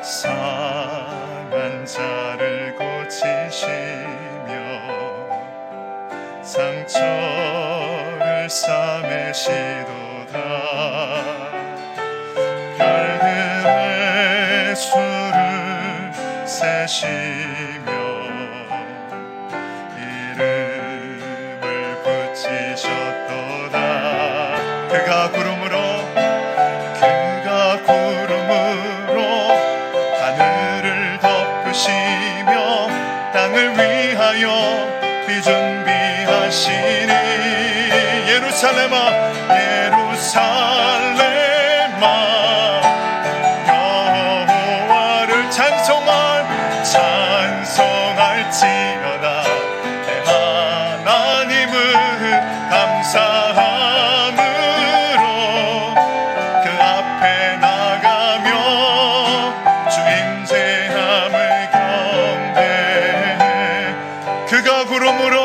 상한 자를 고치시며 상처를 싸매시도다. 별들의 수를 세시며 이름을 붙이셨도다. 그가 구름으로 하늘을 덮으시며 땅을 위하여 비 준비하시니 예루살렘아 예루살렘아 여호와를 찬송할지어다. 내 하나님을 감사함으로 그 앞에 나가며 주 임재함을 경배해. 그가 구름으로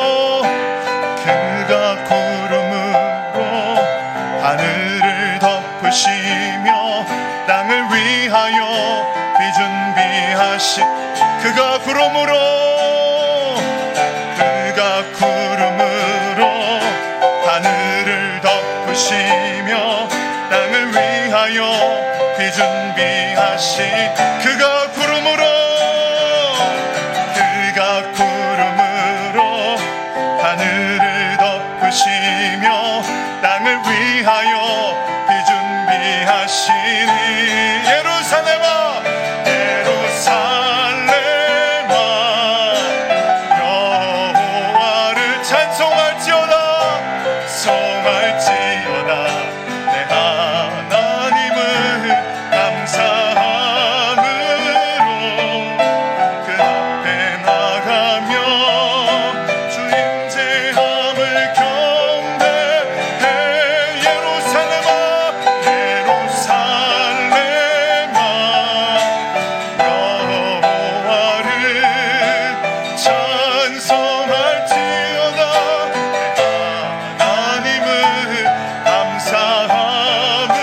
하늘을 덮으시며 땅을 위하여 비 준비하시. 그가 구름으로 하늘을 덮으시며 땅을 위하여 비 준비하시. 그가 구름으로 하늘을 덮으시며 땅을 위하여 비 준비하시니 예루살렘아 예루살렘아 여호와를 찬송할지어다. 내 하나님을 감사함으로 그 앞에 나가며 주 임재함을 경배해. 예루살렘아 여호와를 찬송할지어다. 내 하나님을 감사함으로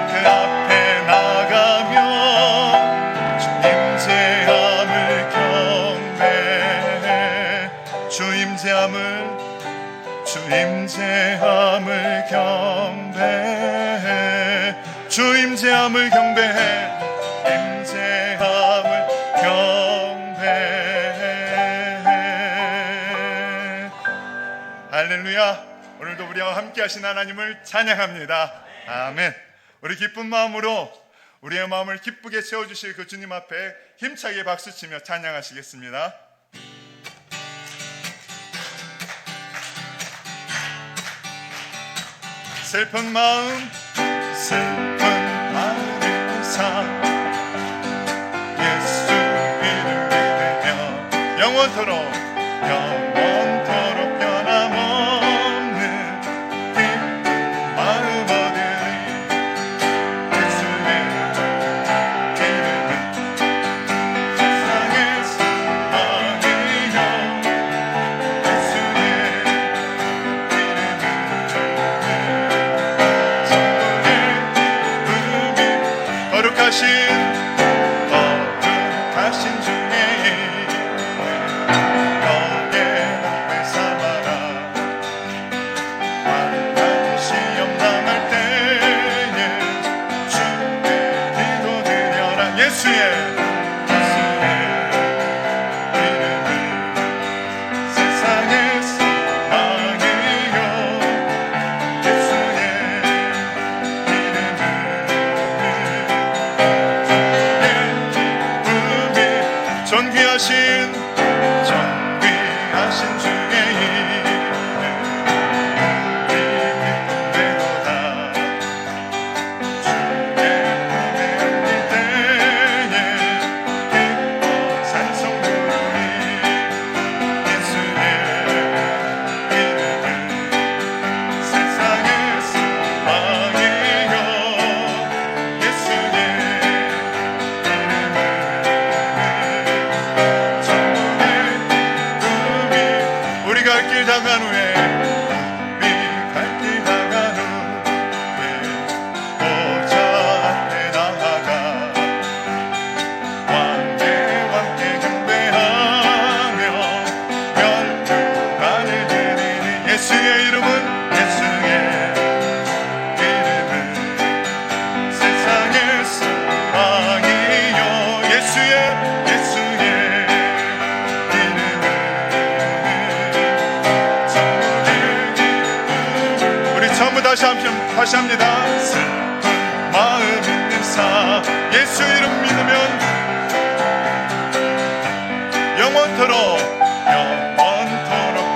그 앞에 나가며 주 임재함을 경배해. 주 임재함을 경배해. 주 임재함을 경배해. 임재함을 경배해. 할렐루야. 오늘도 우리와 함께 하신 하나님을 찬양합니다. 아멘. 우리 기쁜 마음으로 우리의 마음을 기쁘게 채워주실 그 주님 앞에 힘차게 박수치며 찬양하시겠습니다. 슬픈 마음을 사 예수 이름 믿으며 영원토록 변함없는 기쁜 마음 얻으리. 예수의 이름은 세상의 소망이요 예수의 거룩하신 주의 너의 목을 삼아라. 환난 시험 당할 때에 주께 기도드려라. 예수의 이름은 세상의 소망이요 예수의 존귀하신 주의 이름 믿음대로다. 주의 품에 안길 때에 다시 합니다. 슬픈 마음 있는 사 예수 이름 믿으면 영원토록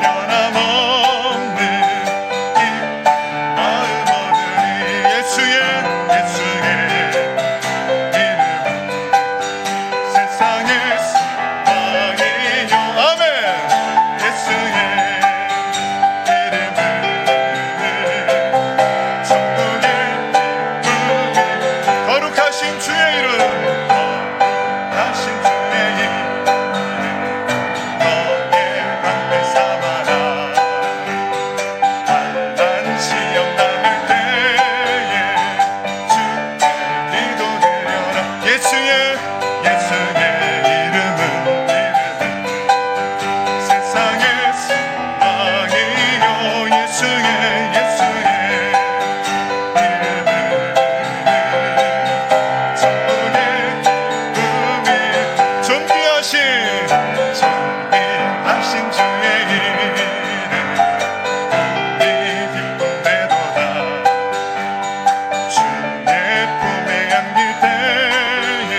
변함없는 이 마음 얻으리. 예수의 이름 세상의 소망이요. 아멘. 예수의 이름은 천국의 기쁨이 거룩하신 주의 이름 거룩하신 주의 이름 너의 앞에 삼아라. 환난 시험 당할 때에 주께 기도드려라. 예수의 이름은 세상의 소망이요. 예수의 이름은 천국의 기쁨이 존귀하신 주의 이름 우리 기쁨되도다. 주의 품에 안길 때에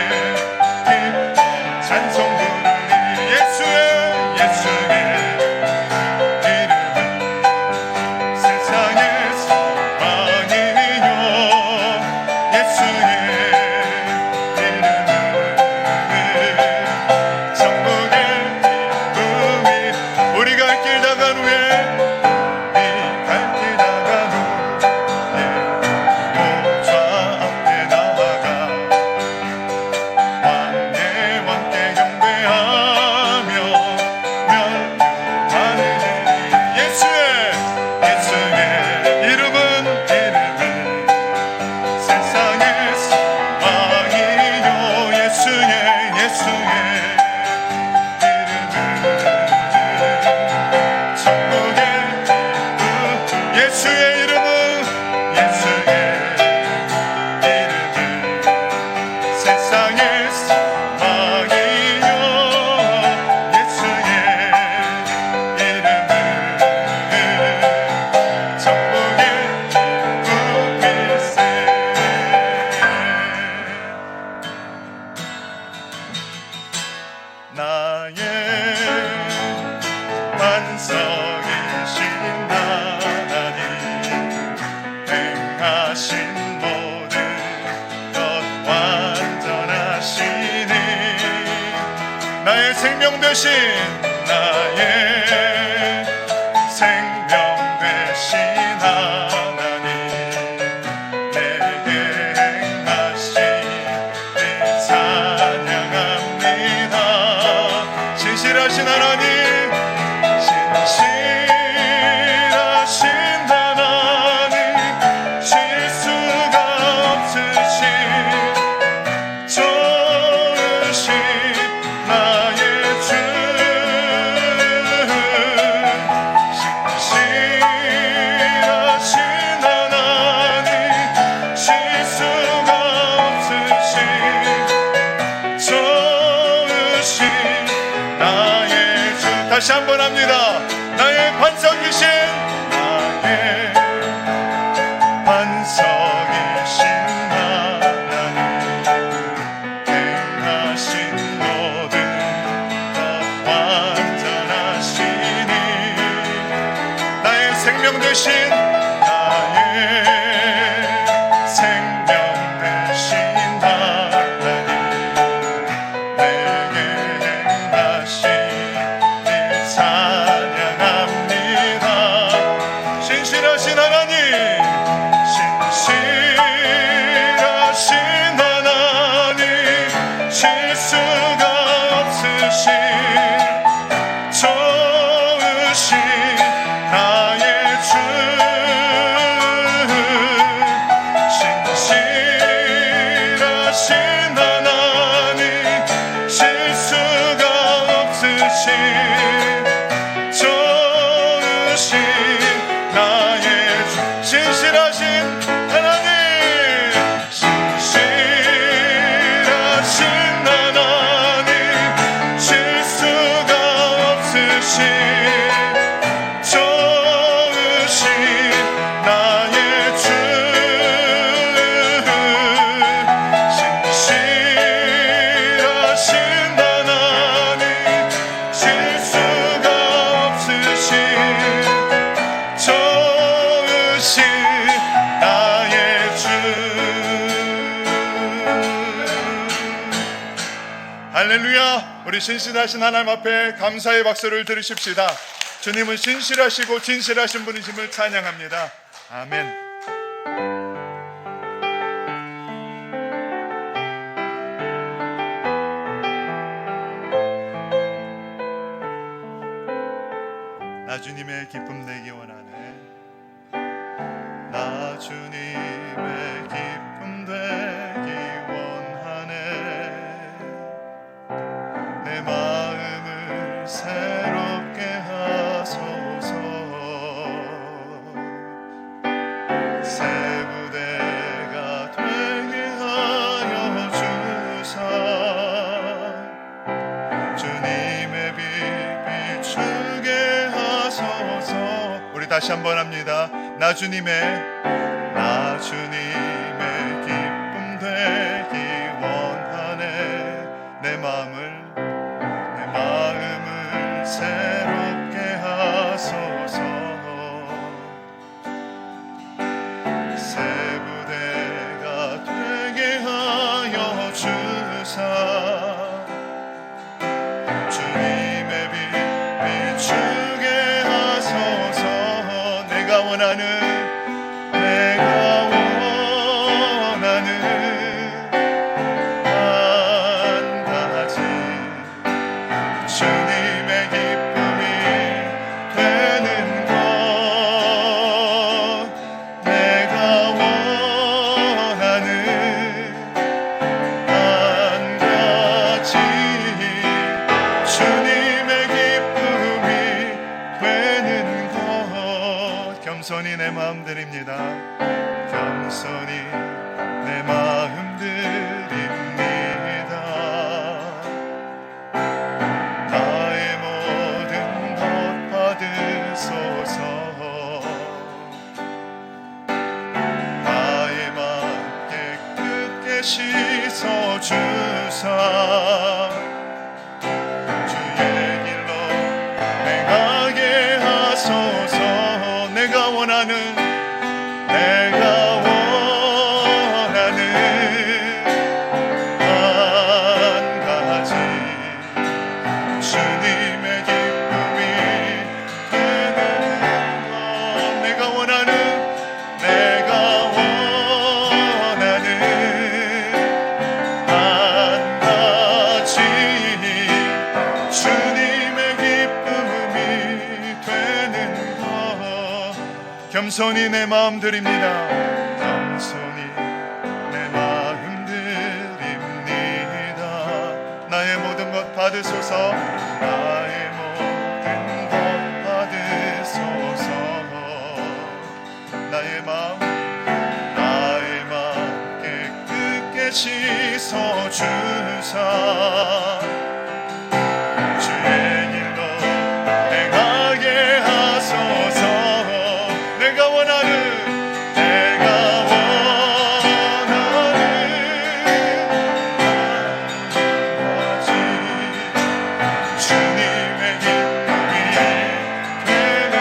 기뻐 찬송 부르리. 예수의 이름은 세상의 소망이요. 예수의 이름은 천국의 기쁨이 우리 갈 길 다간 후에 보좌 앞에 나아가 왕의 왕께 경배하며 면류하는 예수의 이름은 세상의 소망이요. 예수의 천국의 예수의 이름은 세상의 소망이요. 예수의 이름은 천국의 기쁨일세. 나의 반석이신 하나님 행하신 모든 것 완전하시니 나의 생명 되신 하나님 내게 행하신 일 찬양합니다. 신실하신 하나님 실수가 없으신 좋으신 나의 주. 신실하신 하나님 실수가 없으신 좋으신 나의 주. 다시 한번 합니다. 나의 반석이신 하나님 행하신 모든 것 완전하시니 나의 생명 되신 하나님 내게 행하신 일 찬양합니다. 신실하신 하나님 실수가 없으신 좋으신 나의 주. 신실하신 하나님 실수가 없으신 좋으신 나의 주. 신실하신 하나님 실수가 할렐루야. 우리 신실하신 하나님 앞에 감사의 박수를 들으십시다. 주님은 신실하시고 진실하신 분이심을 찬양합니다. 아멘. 나 주님의 기쁨 되기 원하네. 나 주님의 기쁨 되기 원하네. 내 마음을 새롭게 하소서. 새 부대가 되게 하여 주사. 주님의 빛 비추게 하소서. 우리 다시 한번 합니다. 나 주님의 기쁨 되기 원하네. 내 마음을 새롭게 하소서. 새 부대가 되게 하여 주사. 주님의 빛 비추게 하소서. 내가 원하는 한 가지 주님의 기쁨이 되는 것. 내가 원하는 한 가지 주님의 기쁨이 되는 것. 겸손히 내 마음 드립니다. 겸손히 내 마음 드립니다. 나의 모든 것 받으소서. 나의 맘 깨끗게 씻어주사. 주의 길로 행하게 하소서. 내가 원하는 한 가지 주님의 기쁨이 되는 것. 내가 원하는 한 가지 주님의 기쁨이 되는 것. 겸손히 내 마음 드립니다. 겸손히 내 마음 드립니다. 나의 모든 것 받으소서. 나의 모든 것 받으소서. 나의 마음 깨끗게 씻어주사. 주의 길로 행하게 하소서. 내가 원하는 주님의 기쁨이 되는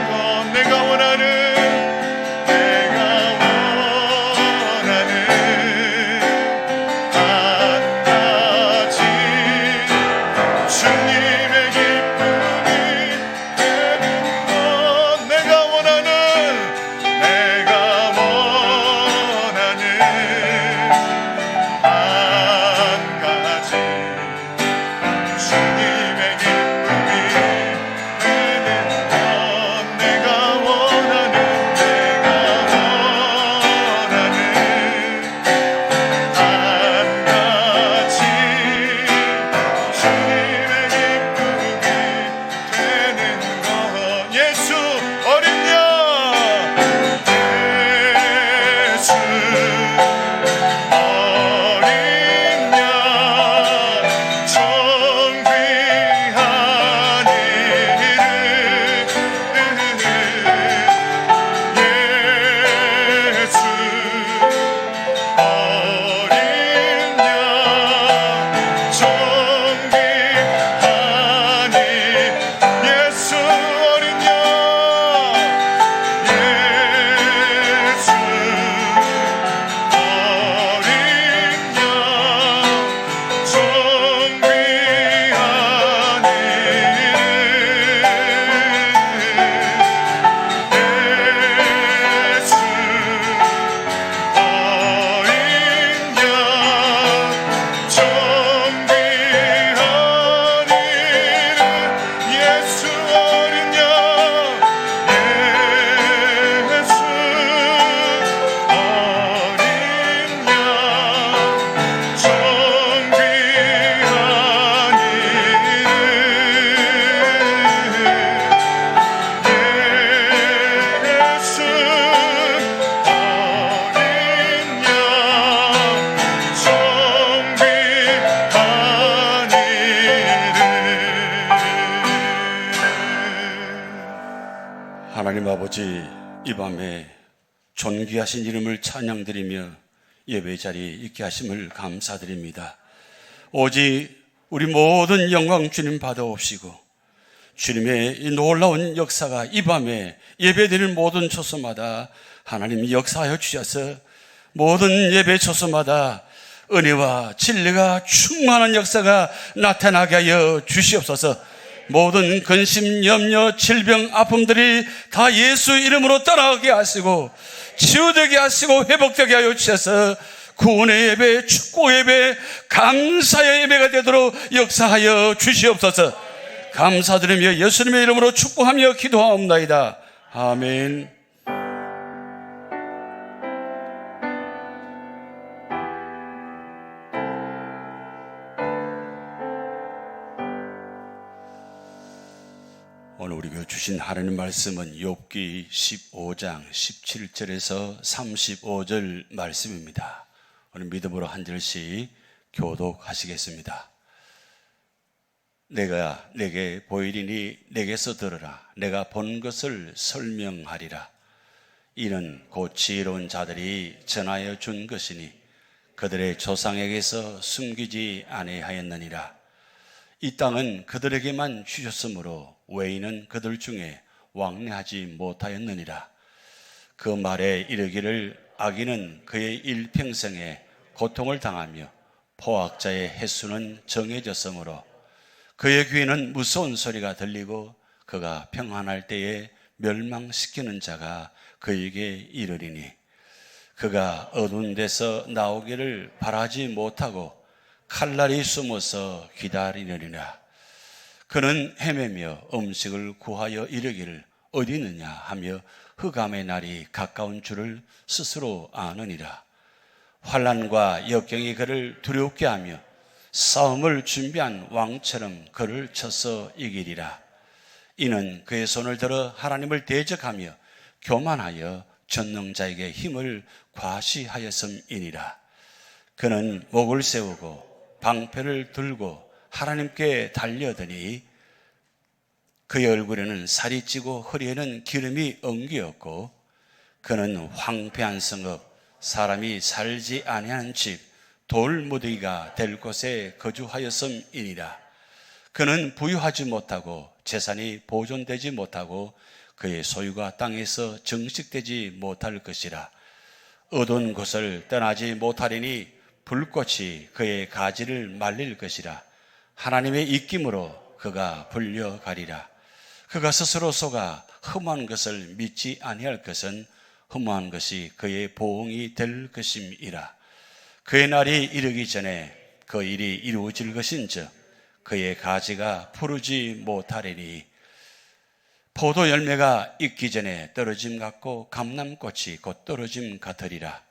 것. 내가 원하는 한 가지 아버지, 이 밤에 존귀하신 이름을 찬양드리며 예배 자리에 있게 하심을 감사드립니다. 오직 우리 모든 영광 주님 받아옵시고 주님의 이 놀라운 역사가 이 밤에 예배드리는 모든 초소마다 하나님이 역사하여 주셔서 모든 예배 초소마다 은혜와 진리가 충만한 역사가 나타나게 하여 주시옵소서. 모든 근심, 염려, 질병, 아픔들이 다 예수 이름으로 떠나게 하시고 치유되게 하시고 회복되게 하여 주셔서 구원의 예배, 축복 예배, 감사의 예배가 되도록 역사하여 주시옵소서. 감사드리며 예수님의 이름으로 축복하며 기도하옵나이다. 아멘. 오늘 우리가 주신 하나님 말씀은 욥기 15장 17절에서 35절 말씀입니다. 오늘 믿음으로 한 절씩 교독하시겠습니다. 내가 내게 보이리니 내게서 들으라. 내가 본 것을 설명하리라. 이는 곧 지혜로운 자들이 전하여 준 것이니 그들의 조상에게서 숨기지 아니하였느니라. 이 땅은 그들에게만 주셨으므로 외인은 그들 중에 왕래하지 못하였느니라. 그 말에 이르기를 악인은 그의 일평생에 고통을 당하며 포악자의 횟수는 정해졌으므로 그의 귀에는 무서운 소리가 들리고 그가 평안할 때에 멸망시키는 자가 그에게 이르리니 그가 어두운 데서 나오기를 바라지 못하고 칼날이 숨어서 기다리느니라. 그는 헤매며 음식을 구하여 이르기를 어디 있느냐 하며 흑암의 날이 가까운 줄을 스스로 아느니라. 환난과 역경이 그를 두렵게 하며 싸움을 준비한 왕처럼 그를 쳐서 이기리라. 이는 그의 손을 들어 하나님을 대적하며 교만하여 전능자에게 힘을 과시하였음이니라. 그는 목을 세우고 방패를 들고 하나님께 달려드니 그의 얼굴에는 살이 찌고 허리에는 기름이 엉기었고 그는 황폐한 성읍 사람이 살지 아니하는 집 돌무더기가 될 곳에 거주하였음이니라. 그는 부유하지 못하고 재산이 보존되지 못하고 그의 소유가 땅에서 정식되지 못할 것이라. 어두운 곳을 떠나지 못하리니 불꽃이 그의 가지를 말릴 것이라. 하나님의 입김으로 그가 불려가리라. 그가 스스로 속아 흠한 것을 믿지 아니할 것은 흠한 것이 그의 보응이 될 것임이라. 그의 날이 이르기 전에 그 일이 이루어질 것인즉 그의 가지가 푸르지 못하리니 포도 열매가 익기 전에 떨어짐 같고 감람꽃이 곧 떨어짐 같으리라.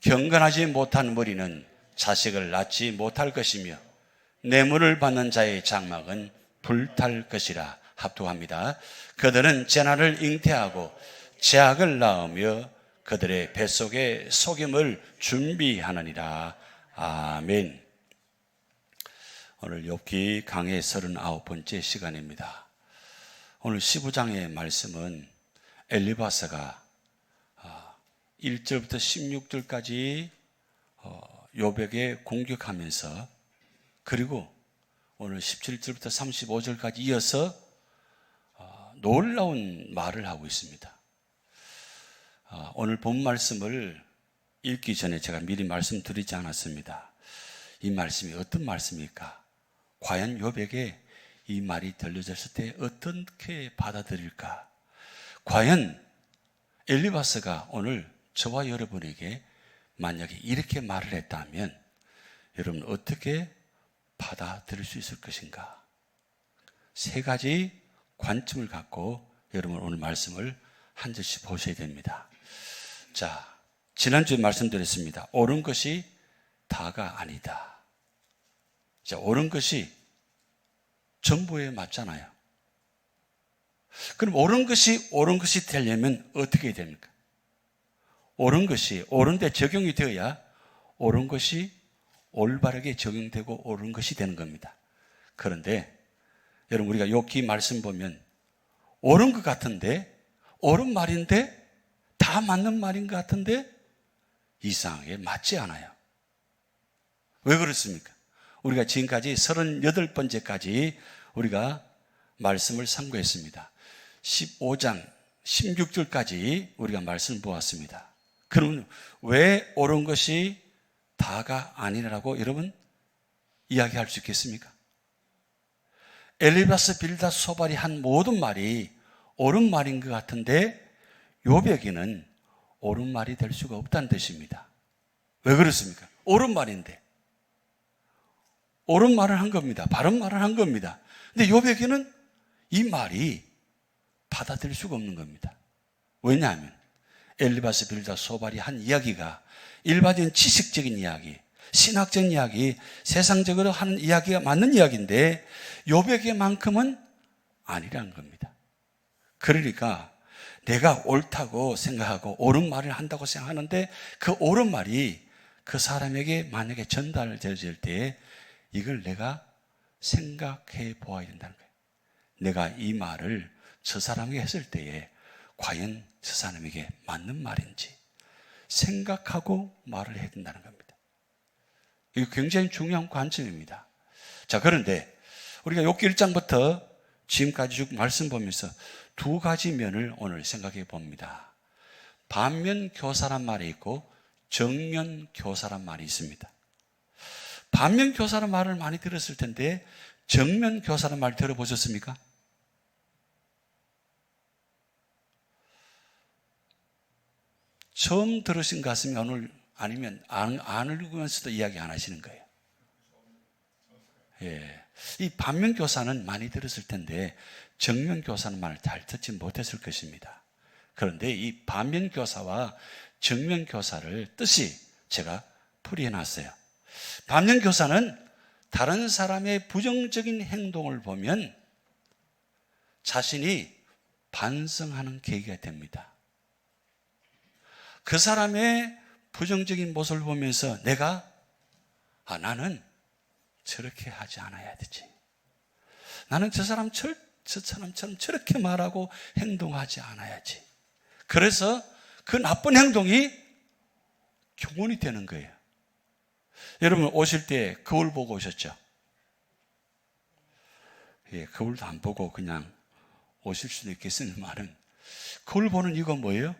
경건하지 못한 무리는 자식을 낳지 못할 것이며 뇌물을 받는 자의 장막은 불탈 것이라. 합독합니다. 그들은 재난을 잉태하고 재악을 낳으며 그들의 뱃속에 속임을 준비하느니라. 아멘. 오늘 욥기 강의 39번째 시간입니다. 오늘 15장의 말씀은 엘리바스가 1절부터 16절까지 욥에게 공격하면서 그리고 오늘 17절부터 35절까지 이어서 놀라운 말을 하고 있습니다. 오늘 본 말씀을 읽기 전에 제가 미리 말씀드리지 않았습니다. 이 말씀이 어떤 말씀일까? 과연 욥에게 이 말이 들려졌을 때 어떻게 받아들일까? 과연 엘리바스가 오늘 저와 여러분에게 만약에 이렇게 말을 했다면 여러분 어떻게 받아들일 수 있을 것인가? 세 가지 관점을 갖고 여러분 오늘 말씀을 한 절씩 보셔야 됩니다. 자, 지난주에 말씀드렸습니다. 옳은 것이 다가 아니다. 자, 옳은 것이 전부에 맞잖아요. 그럼 옳은 것이 되려면 어떻게 됩니까? 옳은 것이 옳은 데 적용이 되어야 옳은 것이 올바르게 적용되고 옳은 것이 되는 겁니다. 그런데 여러분 우리가 욥기 말씀 보면 옳은 것 같은데 옳은 말인데 다 맞는 말인 것 같은데 이상하게 맞지 않아요. 왜 그렇습니까? 우리가 지금까지 38번째까지 우리가 말씀을 상고했습니다. 15장 16절까지 우리가 말씀을 보았습니다. 그럼 왜 옳은 것이 다가 아니라고 여러분 이야기할 수 있겠습니까? 엘리바스, 빌닷, 소발이 한 모든 말이 옳은 말인 것 같은데 욥에게는 옳은 말이 될 수가 없다는 뜻입니다. 왜 그렇습니까? 옳은 말인데. 옳은 말을 한 겁니다. 바른 말을 한 겁니다. 근데 욥에게는 이 말이 받아들일 수가 없는 겁니다. 왜냐하면 엘리바스, 빌닷, 소발이 한 이야기가 일반적인 지식적인 이야기, 신학적인 이야기, 세상적으로 하는 이야기가 맞는 이야기인데 욥에게만큼은 아니라는 겁니다. 그러니까 내가 옳다고 생각하고 옳은 말을 한다고 생각하는데 그 옳은 말이 그 사람에게 만약에 전달될 때 이걸 내가 생각해 보아야 된다는 거예요. 내가 이 말을 저 사람에게 했을 때에 과연 저 사람에게 맞는 말인지 생각하고 말을 해야 된다는 겁니다. 이거 굉장히 중요한 관점입니다. 자, 그런데 우리가 욥기 1장부터 지금까지 쭉 말씀 보면서 두 가지 면을 오늘 생각해 봅니다. 반면교사란 말이 있고 정면교사란 말이 있습니다. 반면교사란 말을 많이 들었을 텐데 정면교사란 말 들어보셨습니까? 처음 들으신 것 같으면 오늘 아니면 안 읽으면서도 이야기 안 하시는 거예요. 예. 이 반면교사는 많이 들었을 텐데 정면교사는 말을 잘 듣지 못했을 것입니다. 그런데 이 반면교사와 정면교사를 뜻이 제가 풀이해놨어요. 반면교사는 다른 사람의 부정적인 행동을 보면 자신이 반성하는 계기가 됩니다. 그 사람의 부정적인 모습을 보면서 내가 나는 저렇게 하지 않아야 되지. 나는 저 사람처럼 저렇게 말하고 행동하지 않아야지. 그래서 그 나쁜 행동이 교훈이 되는 거예요. 여러분 오실 때 거울 보고 오셨죠? 예, 거울도 안 보고 그냥 오실 수도 있겠습니다만 거울 보는 이유가 뭐예요?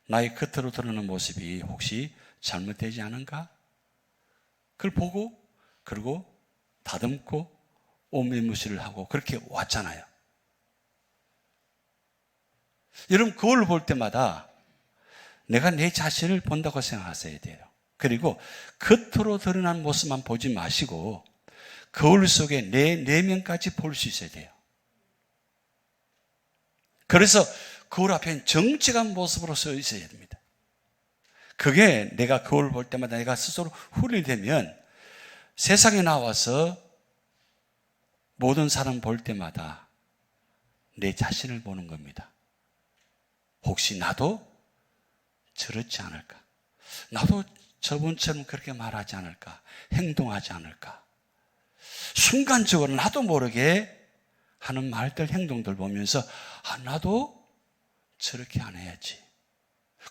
나의 겉으로 드러나는 모습이 혹시 잘못되지 않은가? 그걸 보고 그리고 다듬고 옷매무시를 하고 그렇게 왔잖아요. 여러분 거울을 볼 때마다 내가 내 자신을 본다고 생각하셔야 돼요. 그리고 겉으로 드러난 모습만 보지 마시고 거울 속에 내 내면까지 볼 수 있어야 돼요. 그래서 거울 앞에 정직한 모습으로 서 있어야 됩니다. 그게 내가 거울 볼 때마다 내가 스스로 훈련되면 세상에 나와서 모든 사람 볼 때마다 내 자신을 보는 겁니다. 혹시 나도 저렇지 않을까? 나도 저분처럼 그렇게 말하지 않을까? 행동하지 않을까? 순간적으로 나도 모르게 하는 말들, 행동들 보면서 나도 저렇게 안 해야지.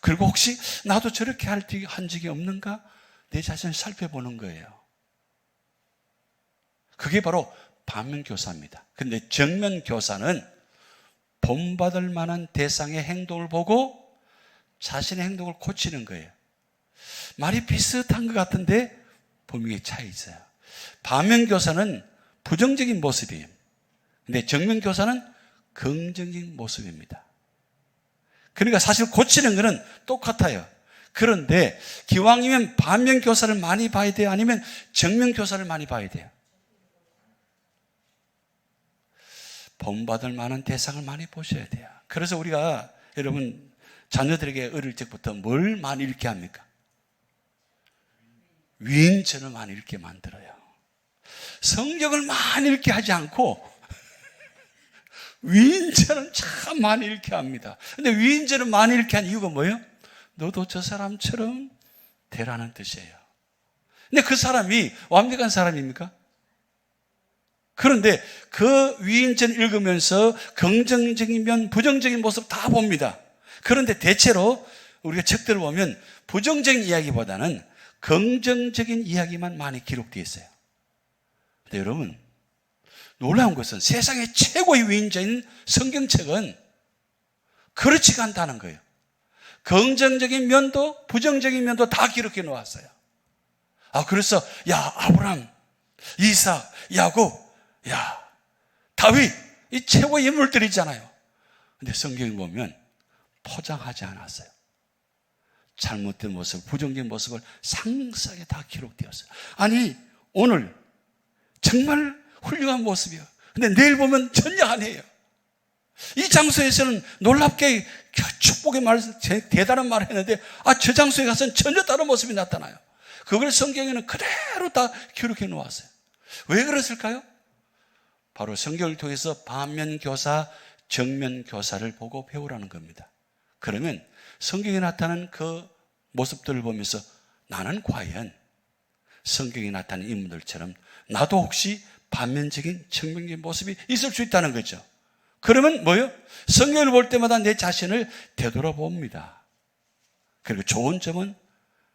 그리고 혹시 나도 저렇게 한 적이 없는가? 내 자신을 살펴보는 거예요. 그게 바로 반면교사입니다. 그런데 정면교사는 본받을 만한 대상의 행동을 보고 자신의 행동을 고치는 거예요. 말이 비슷한 것 같은데 분명히 차이 있어요. 반면교사는 부정적인 모습이에요. 근데 정면교사는 긍정적인 모습입니다. 그러니까 사실 고치는 것은 똑같아요. 그런데 기왕이면 반면교사를 많이 봐야 돼요? 아니면 정면교사를 많이 봐야 돼요? 본받을 만한 대상을 많이 보셔야 돼요. 그래서 우리가 여러분 자녀들에게 어릴 적부터 뭘 많이 읽게 합니까? 위인전을 많이 읽게 만들어요. 성경을 많이 읽게 하지 않고 위인전은 참 많이 읽게 합니다. 근데 위인전을 많이 읽게 한 이유가 뭐예요? 너도 저 사람처럼 되라는 뜻이에요. 근데 그 사람이 완벽한 사람입니까? 그런데 그 위인전 읽으면서 긍정적인 면, 부정적인 모습 다 봅니다. 그런데 대체로 우리가 책들을 보면 부정적인 이야기보다는 긍정적인 이야기만 많이 기록되어 있어요. 근데 여러분, 놀라운 것은 세상의 최고의 위인자인 성경책은 그렇지가 않다는 거예요. 긍정적인 면도 부정적인 면도 다 기록해 놓았어요. 그래서 아브람, 이삭, 야곱, 다윗, 이 최고의 인물들이잖아요. 근데 성경에 보면 포장하지 않았어요. 잘못된 모습, 부정적인 모습을 상세하게 다 기록되었어요. 아니, 오늘 정말 훌륭한 모습이에요. 근데 내일 보면 전혀 아니에요. 이 장소에서는 놀랍게 축복의 말, 대단한 말을 했는데 저 장소에 가서는 전혀 다른 모습이 나타나요. 그걸 성경에는 그대로 다 기록해 놓았어요. 왜 그랬을까요? 바로 성경을 통해서 반면교사, 정면교사를 보고 배우라는 겁니다. 그러면 성경에 나타난 그 모습들을 보면서 나는 과연 성경에 나타난 인물들처럼 나도 혹시 반면적인 정면적인 모습이 있을 수 있다는 거죠. 그러면 뭐요? 성경을 볼 때마다 내 자신을 되돌아봅니다. 그리고 좋은 점은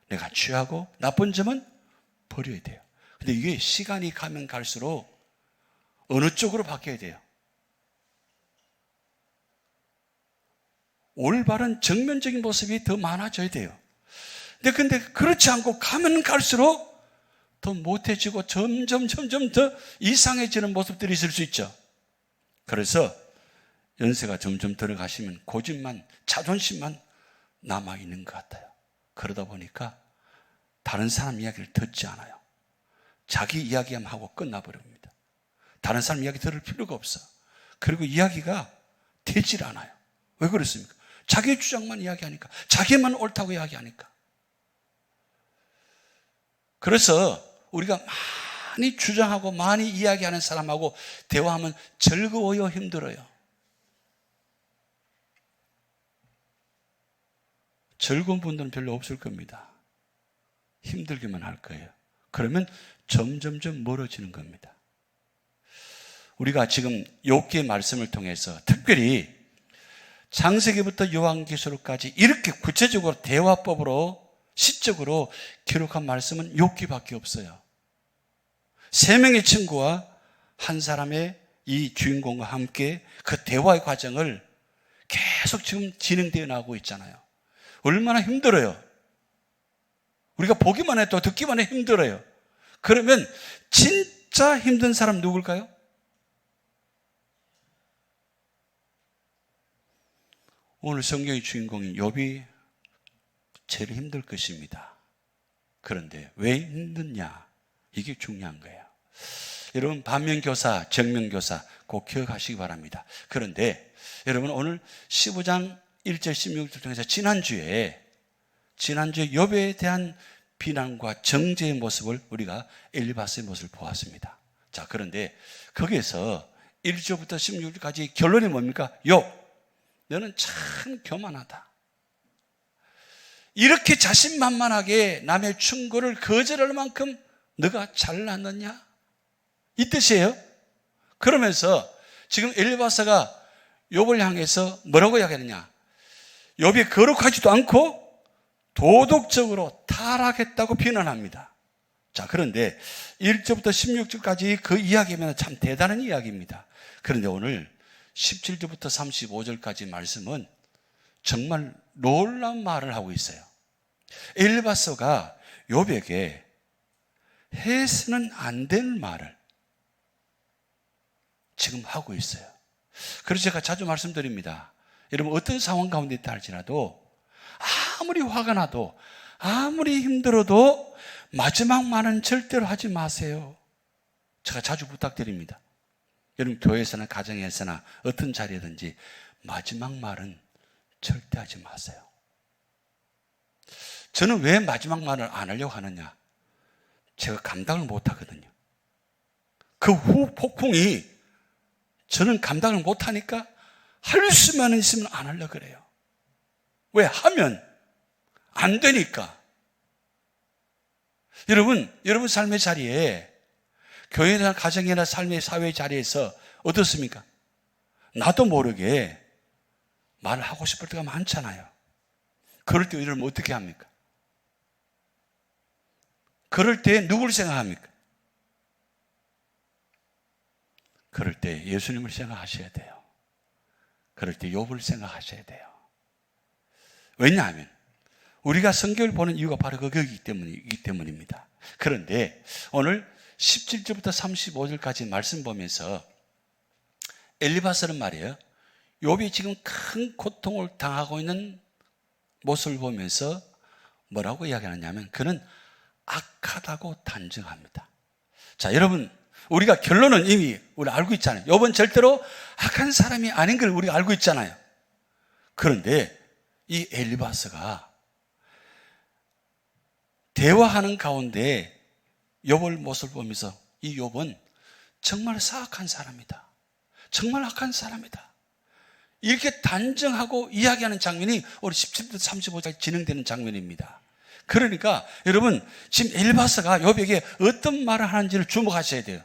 내가 취하고 나쁜 점은 버려야 돼요. 근데 이게 시간이 가면 갈수록 어느 쪽으로 바뀌어야 돼요? 올바른 정면적인 모습이 더 많아져야 돼요. 근데 그렇지 않고 가면 갈수록 더 못해지고 점점 더 이상해지는 모습들이 있을 수 있죠. 그래서 연세가 점점 들어가시면 고집만, 자존심만 남아있는 것 같아요. 그러다 보니까 다른 사람 이야기를 듣지 않아요. 자기 이야기만 하고 끝나버립니다. 다른 사람 이야기 들을 필요가 없어. 그리고 이야기가 되질 않아요. 왜 그렇습니까? 자기 주장만 이야기하니까, 자기만 옳다고 이야기하니까. 그래서 우리가 많이 주장하고 많이 이야기하는 사람하고 대화하면 즐거워요, 힘들어요? 즐거운 분들은 별로 없을 겁니다. 힘들기만 할 거예요. 그러면 점점점 멀어지는 겁니다. 우리가 지금 욥기의 말씀을 통해서 특별히 창세기부터 요한계시록까지 이렇게 구체적으로 대화법으로 시적으로 기록한 말씀은 욥기밖에 없어요. 3명의 친구와 한 사람의 이 주인공과 함께 그 대화의 과정을 계속 지금 진행되어 나가고 있잖아요. 얼마나 힘들어요. 우리가 보기만 해도 듣기만 해도 힘들어요. 그러면 진짜 힘든 사람 누굴까요? 오늘 성경의 주인공인 욥이 제일 힘들 것입니다. 그런데 왜 힘드냐? 이게 중요한 거예요. 여러분, 반면교사, 정면교사 꼭 기억하시기 바랍니다. 그런데 여러분, 오늘 15장 1절 16절 통해서 지난주에 욥에 대한 비난과 정죄의 모습을 우리가 엘리바스의 모습을 보았습니다. 자, 그런데 거기에서 1절부터 16절까지 결론이 뭡니까? 욥, 너는 참 교만하다. 이렇게 자신만만하게 남의 충고를 거절할 만큼 너가 잘났느냐? 이 뜻이에요. 그러면서 지금 엘리바스가 욥을 향해서 뭐라고 이야기하느냐? 욥이 거룩하지도 않고 도덕적으로 타락했다고 비난합니다. 자, 그런데 1절부터 16절까지 그 이야기면 참 대단한 이야기입니다. 그런데 오늘 17절부터 35절까지 말씀은 정말 놀라운 말을 하고 있어요. 엘리바스가 욥에게 해서는 안 될 말을 지금 하고 있어요. 그래서 제가 자주 말씀드립니다. 여러분, 어떤 상황 가운데 있다 할지라도 아무리 화가 나도 아무리 힘들어도 마지막 말은 절대로 하지 마세요. 제가 자주 부탁드립니다. 여러분, 교회에서나 가정에서나 어떤 자리든지 마지막 말은 절대 하지 마세요. 저는 왜 마지막 말을 안 하려고 하느냐? 제가 감당을 못 하거든요. 그 후 폭풍이 저는 감당을 못 하니까 할 수만 있으면 안 하려고 그래요. 왜? 하면 안 되니까. 여러분 삶의 자리에 교회나 가정이나 삶의 사회 자리에서 어떻습니까? 나도 모르게 말을 하고 싶을 때가 많잖아요. 그럴 때 이러면 어떻게 합니까? 그럴 때 누구를 생각합니까? 그럴 때 예수님을 생각하셔야 돼요. 그럴 때 욥을 생각하셔야 돼요. 왜냐하면 우리가 성경을 보는 이유가 바로 그거이기 때문입니다. 그런데 오늘 17절부터 35절까지 말씀 보면서 엘리바스는 말이에요. 욥이 지금 큰 고통을 당하고 있는 모습을 보면서 뭐라고 이야기하느냐면 그는 악하다고 단정합니다. 자, 여러분, 우리가 결론은 이미 우리 알고 있잖아요. 욥은 절대로 악한 사람이 아닌 걸 우리가 알고 있잖아요. 그런데 이 엘리바스가 대화하는 가운데 욥을 모습을 보면서 이 욥은 정말 사악한 사람이다. 정말 악한 사람이다. 이렇게 단정하고 이야기하는 장면이 우리 17부터 35절까지 진행되는 장면입니다. 그러니까 여러분 지금 엘리바스가 욥에게 어떤 말을 하는지를 주목하셔야 돼요.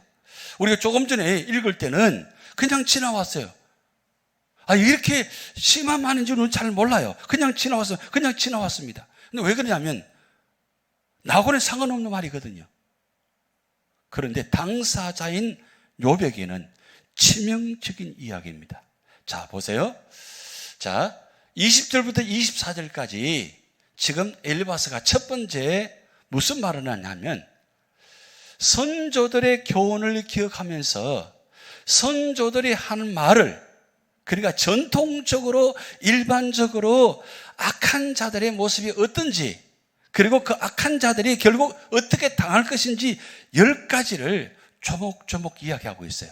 우리가 조금 전에 읽을 때는 그냥 지나왔어요. 이렇게 심한 말인지는 잘 몰라요. 그냥 지나왔습니다. 근데 왜 그러냐면 나하고는 상관없는 말이거든요. 그런데 당사자인 욥에게는 치명적인 이야기입니다. 자, 보세요. 자, 20절부터 24절까지 지금 엘리바스가 첫 번째 무슨 말을 하냐면 선조들의 교훈을 기억하면서 선조들이 하는 말을, 그러니까 전통적으로 일반적으로 악한 자들의 모습이 어떤지, 그리고 그 악한 자들이 결국 어떻게 당할 것인지 10가지를 조목조목 이야기하고 있어요.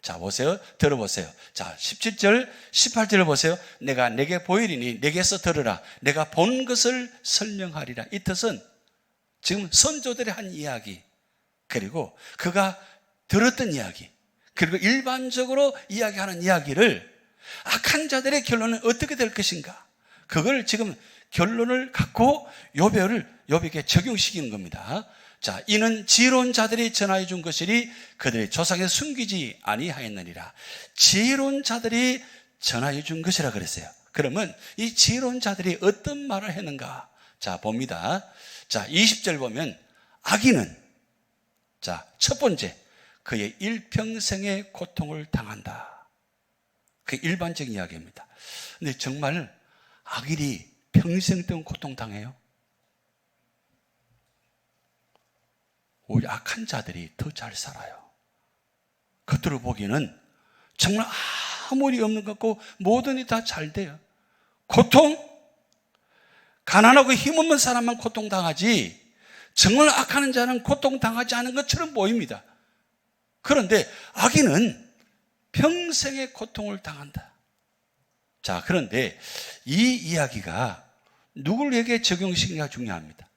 자, 보세요. 들어보세요. 자, 17절, 18절을 보세요. 내가 내게 보이리니 내게서 들으라. 내가 본 것을 설명하리라. 이 뜻은 지금 선조들이 한 이야기, 그리고 그가 들었던 이야기, 그리고 일반적으로 이야기하는 이야기를 악한 자들의 결론은 어떻게 될 것인가, 그걸 지금 결론을 갖고 욥에게 적용시키는 겁니다. 자, 이는 지혜로운 자들이 전하여 준 것이니 그들의 조상에 숨기지 아니하였느니라. 지혜로운 자들이 전하여 준 것이라 그랬어요. 그러면 이 지혜로운 자들이 어떤 말을 했는가? 자, 봅니다. 자, 20절 보면 악인은, 자, 첫 번째, 그의 일평생의 고통을 당한다. 그게 일반적인 이야기입니다. 근데 정말 악인이 평생 동안 고통당해요? 오히려 악한 자들이 더 잘 살아요. 겉으로 보기에는 정말 아무 일이 없는 것 같고 모든 일이 다 잘 돼요. 고통? 가난하고 힘없는 사람만 고통당하지 정말 악하는 자는 고통당하지 않은 것처럼 보입니다. 그런데 악인은 평생의 고통을 당한다. 자, 그런데 이 이야기가 누구에게 적용시키기가 중요합니다.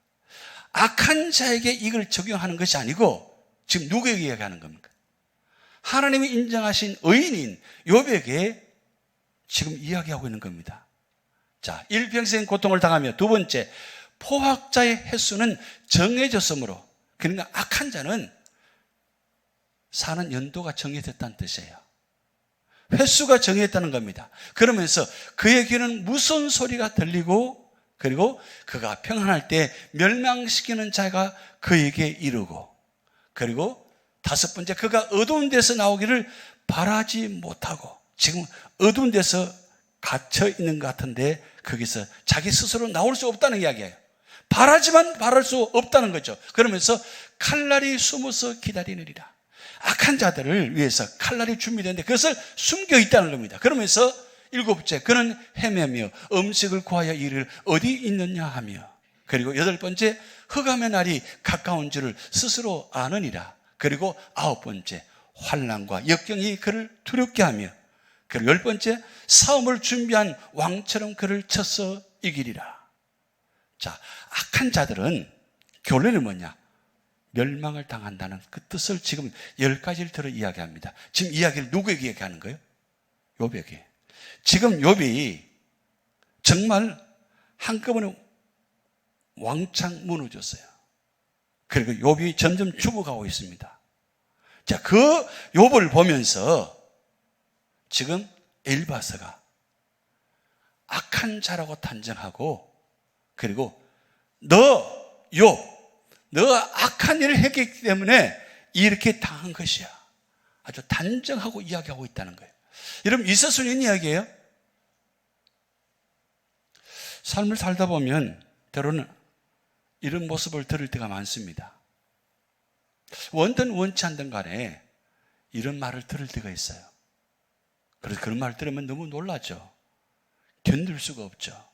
악한 자에게 이걸 적용하는 것이 아니고 지금 누구에게 이야기하는 겁니까? 하나님이 인정하신 의인인 욥에게 지금 이야기하고 있는 겁니다. 자, 일평생 고통을 당하며, 두 번째, 포학자의 횟수는 정해졌으므로, 그러니까 악한 자는 사는 연도가 정해졌다는 뜻이에요. 횟수가 정해졌다는 겁니다. 그러면서 그에게는 무슨 소리가 들리고, 그리고 그가 평안할 때 멸망시키는 자가 그에게 이르고, 그리고 다섯 번째, 그가 어두운 데서 나오기를 바라지 못하고, 지금 어두운 데서 갇혀 있는 것 같은데 거기서 자기 스스로 나올 수 없다는 이야기예요. 바라지만 바랄 수 없다는 거죠. 그러면서 칼날이 숨어서 기다리느니라. 악한 자들을 위해서 칼날이 준비되는데 그것을 숨겨 있다는 겁니다. 그러면서 일곱째, 그는 헤매며 음식을 구하여 이를 어디 있느냐 하며, 그리고 여덟 번째, 흑암의 날이 가까운 줄을 스스로 아느니라. 그리고 아홉 번째, 환난과 역경이 그를 두렵게 하며, 그리고 열 번째, 싸움을 준비한 왕처럼 그를 쳐서 이기리라. 자, 악한 자들은 결론이 뭐냐? 멸망을 당한다는 그 뜻을 지금 10가지를 들어 이야기합니다. 지금 이야기를 누구에게 얘기하는 거예요? 욥에게. 지금 욥이 정말 한꺼번에 왕창 무너졌어요. 그리고 욥이 점점 죽어가고 있습니다. 자, 그 욥을 보면서 지금 엘리바스가 악한 자라고 단정하고, 그리고 너 악한 일을 했기 때문에 이렇게 당한 것이야. 아주 단정하고 이야기하고 있다는 거예요. 여러분, 있을 수 있는 이야기예요. 삶을 살다 보면 때로는 이런 모습을 들을 때가 많습니다. 원든 원치 않든 간에 이런 말을 들을 때가 있어요. 그래서 그런 말을 들으면 너무 놀라죠. 견딜 수가 없죠.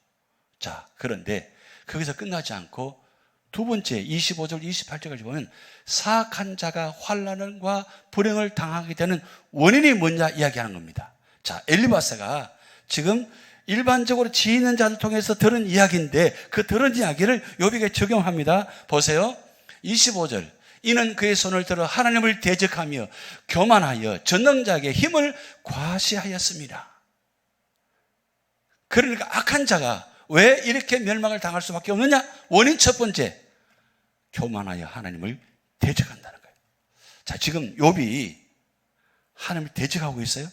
자, 그런데 거기서 끝나지 않고 두 번째 25절 28절까지 보면 사악한 자가 환난과 불행을 당하게 되는 원인이 뭐냐 이야기하는 겁니다. 자, 엘리바스가 지금 일반적으로 지혜 있는 자를 통해서 들은 이야기인데 그 들은 이야기를 욥에게 적용합니다. 보세요. 25절. 이는 그의 손을 들어 하나님을 대적하며 교만하여 전능자에게 힘을 과시하였습니다. 그러니까 악한 자가 왜 이렇게 멸망을 당할 수밖에 없느냐? 원인 첫 번째, 교만하여 하나님을 대적한다는 거예요. 자, 지금 욥이 하나님을 대적하고 있어요.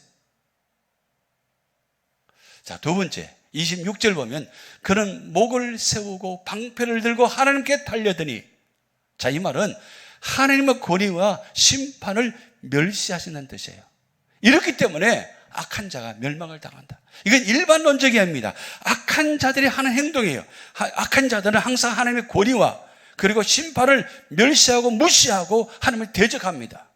자, 두 번째 26절 보면 그는 목을 세우고 방패를 들고 하나님께 달려드니, 자, 이 말은 하나님의 권위와 심판을 멸시하시는 뜻이에요. 이렇기 때문에 악한 자가 멸망을 당한다. 이건 일반론적이 아닙니다. 악한 자들이 하는 행동이에요. 악한 자들은 항상 하나님의 권위와 그리고 심판을 멸시하고 무시하고 하나님을 대적합니다.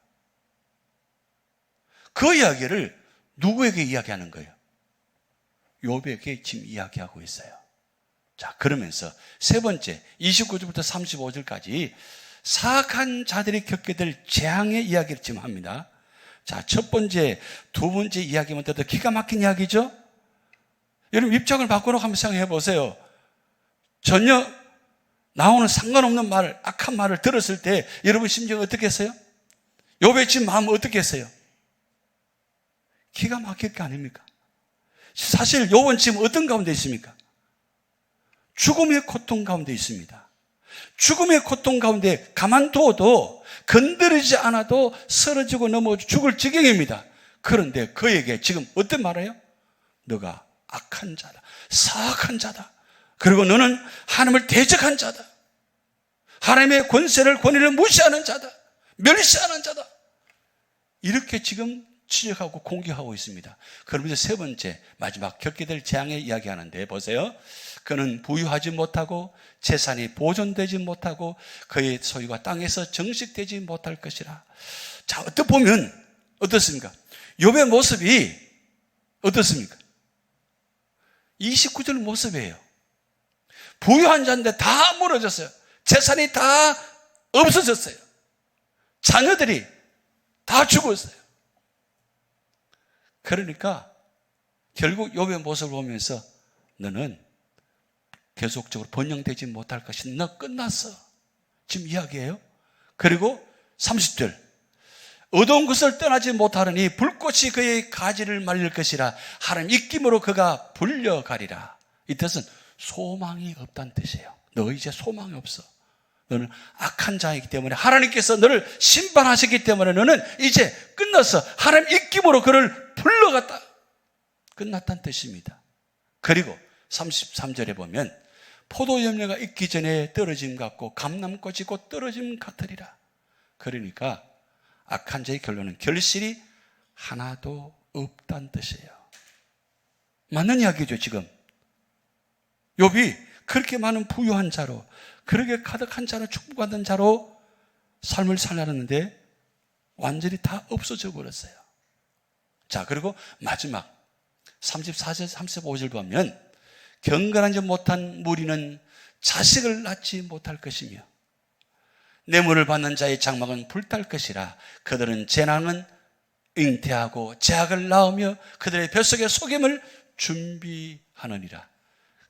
그 이야기를 누구에게 이야기하는 거예요? 욥에게 지금 이야기하고 있어요. 자, 그러면서 세 번째 29절부터 35절까지 사악한 자들이 겪게 될 재앙의 이야기를 지금 합니다. 자, 첫 번째, 두 번째 이야기만 들어도 기가 막힌 이야기죠? 여러분, 입장을 바꾸놓고 한번 생각해 보세요. 전혀 나오는 상관없는 말, 악한 말을 들었을 때 여러분 심정이 어떻겠어요? 욥의 지금 마음은 어떻겠어요? 기가 막힐 거 아닙니까? 사실 욥은 지금 어떤 가운데 있습니까? 죽음의 고통 가운데 있습니다. 죽음의 고통 가운데 가만두어도 건드리지 않아도 쓰러지고 넘어 죽을 지경입니다. 그런데 그에게 지금 어떤 말이에요? 너가 악한 자다, 사악한 자다, 그리고 너는 하나님을 대적한 자다, 하나님의 권세를 권위를 무시하는 자다, 멸시하는 자다, 이렇게 지금 지적하고 공격하고 있습니다. 그러면서 세 번째 마지막 겪게 될 재앙의 이야기하는데 보세요. 그는 부유하지 못하고 재산이 보존되지 못하고 그의 소유가 땅에서 정식되지 못할 것이라. 자, 어떻게 보면 어떻습니까? 욥의 모습이 어떻습니까? 29절 모습이에요. 부유한 자인데 다 무너졌어요. 재산이 다 없어졌어요. 자녀들이 다 죽었어요. 그러니까 결국 욥의 모습을 보면서 너는 계속적으로 번영되지 못할 것이 너 끝났어. 지금 이야기해요. 그리고 30절. 얻어온 것을 떠나지 못하느니 불꽃이 그의 가지를 말릴 것이라 하나님 입김으로 그가 불려가리라. 이 뜻은 소망이 없다는 뜻이에요. 너 이제 소망이 없어. 너는 악한 자이기 때문에 하나님께서 너를 심판하셨기 때문에 너는 이제 끝났어. 하나님 입김으로 그를 불러갔다. 끝났다는 뜻입니다. 그리고 33절에 보면 포도 열매가 익기 전에 떨어짐 같고 감람꽃이 곧 떨어짐 같으리라. 그러니까 악한 자의 결론은 결실이 하나도 없다는 뜻이에요. 맞는 이야기죠. 지금 욥이 그렇게 많은 부유한 자로, 그렇게 가득한 자로, 축복받은 자로 삶을 살았는데 완전히 다 없어져 버렸어요. 자, 그리고 마지막 34절 35절 보면 경건하지 못한 무리는 자식을 낳지 못할 것이며 뇌물을 받는 자의 장막은 불탈 것이라. 그들은 재난은 잉태하고 재악을 낳으며 그들의 뱃속에 속임을 준비하느니라.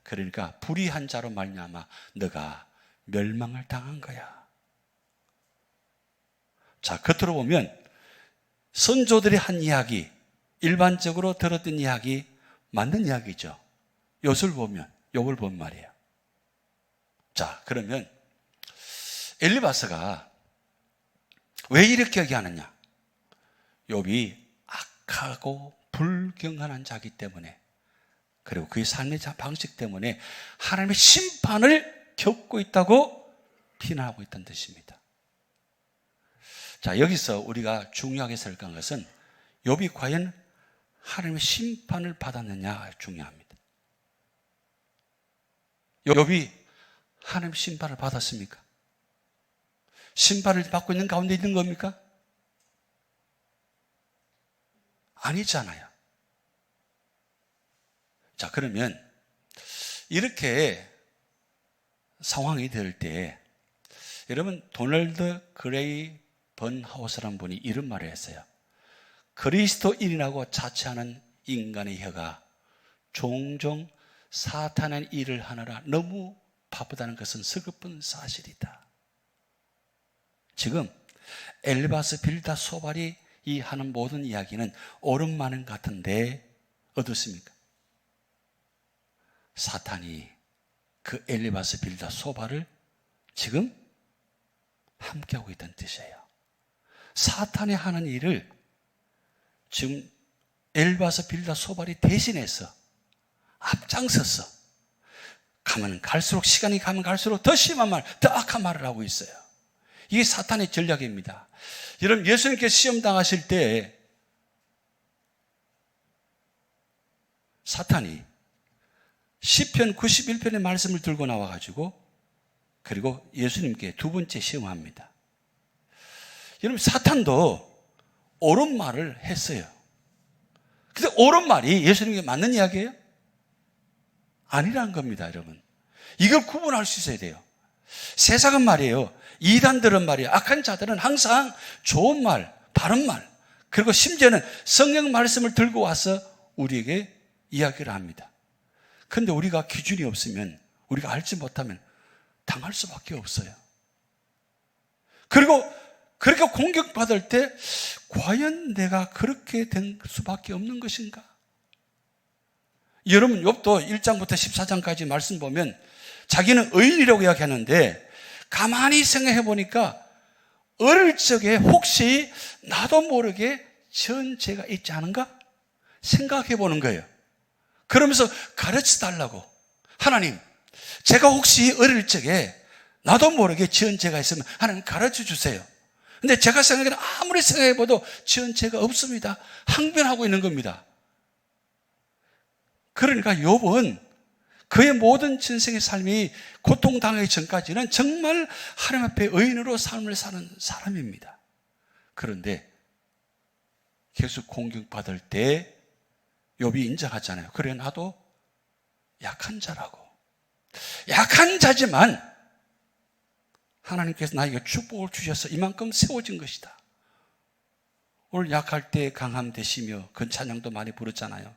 그러니까 불의한 자로 말미암아 너가 멸망을 당한 거야. 자, 겉으로 보면 선조들이 한 이야기, 일반적으로 들었던 이야기 맞는 이야기죠. 욥을 보면 말이에요. 자, 그러면 엘리바스가 왜 이렇게 얘기하느냐? 욥이 악하고 불경건한 자기 때문에, 그리고 그의 삶의 방식 때문에 하나님의 심판을 겪고 있다고 비난하고 있다는 뜻입니다. 자, 여기서 우리가 중요하게 생각한 것은 욥이 과연 하나님의 심판을 받았느냐 중요합니다. 욥이 하나님의 심판을 받았습니까? 심판을 받고 있는 가운데 있는 겁니까? 아니잖아요. 자, 그러면 이렇게 상황이 될 때, 여러분, 도널드 그레이 번하우스라는 분이 이런 말을 했어요. 그리스도인이라고 자처하는 인간의 혀가 종종 사탄의 일을 하느라 너무 바쁘다는 것은 슬픈 사실이다. 지금 엘바스, 빌다, 소발이 이 하는 모든 이야기는 옳은 말은 같은데 어떻습니까? 사탄이 그 엘바스, 빌다, 소발을 지금 함께하고 있다는 뜻이에요. 사탄이 하는 일을 지금 엘바스, 빌다, 소발이 대신해서 앞장서서 가면 갈수록, 시간이 가면 갈수록 더 심한 말, 더 악한 말을 하고 있어요. 이게 사탄의 전략입니다. 여러분, 예수님께서 시험 당하실 때 사탄이 시편 91편의 말씀을 들고 나와가지고, 그리고 예수님께 두 번째 시험합니다. 여러분, 사탄도 옳은 말을 했어요. 근데 옳은 말이 예수님께 맞는 이야기예요? 아니라는 겁니다, 여러분. 이걸 구분할 수 있어야 돼요. 세상은 말이에요, 이단들은 말이에요, 악한 자들은 항상 좋은 말, 바른 말, 그리고 심지어는 성경 말씀을 들고 와서 우리에게 이야기를 합니다. 그런데 우리가 기준이 없으면, 우리가 알지 못하면 당할 수밖에 없어요. 그리고 그렇게 공격받을 때 과연 내가 그렇게 된 수밖에 없는 것인가? 여러분, 욥도 1장부터 14장까지 말씀 보면 자기는 의인이라고 이야기하는데, 가만히 생각해 보니까 어릴 적에 혹시 나도 모르게 지은 죄가 있지 않은가? 생각해 보는 거예요. 그러면서 가르쳐 달라고, 하나님, 제가 혹시 어릴 적에 나도 모르게 지은 죄가 있으면 하나님 가르쳐 주세요. 근데 제가 생각에는 아무리 생각해 봐도 지은 죄가 없습니다. 항변하고 있는 겁니다. 그러니까 욥은 그의 모든 전생의 삶이 고통당하기 전까지는 정말 하나님 앞에 의인으로 삶을 사는 사람입니다. 그런데 계속 공격받을 때 욥이 인정하잖아요. 그래, 나도 약한 자라고. 약한 자지만 하나님께서 나에게 축복을 주셔서 이만큼 세워진 것이다. 오늘 약할 때 강함 되시며, 그 찬양도 많이 부르잖아요.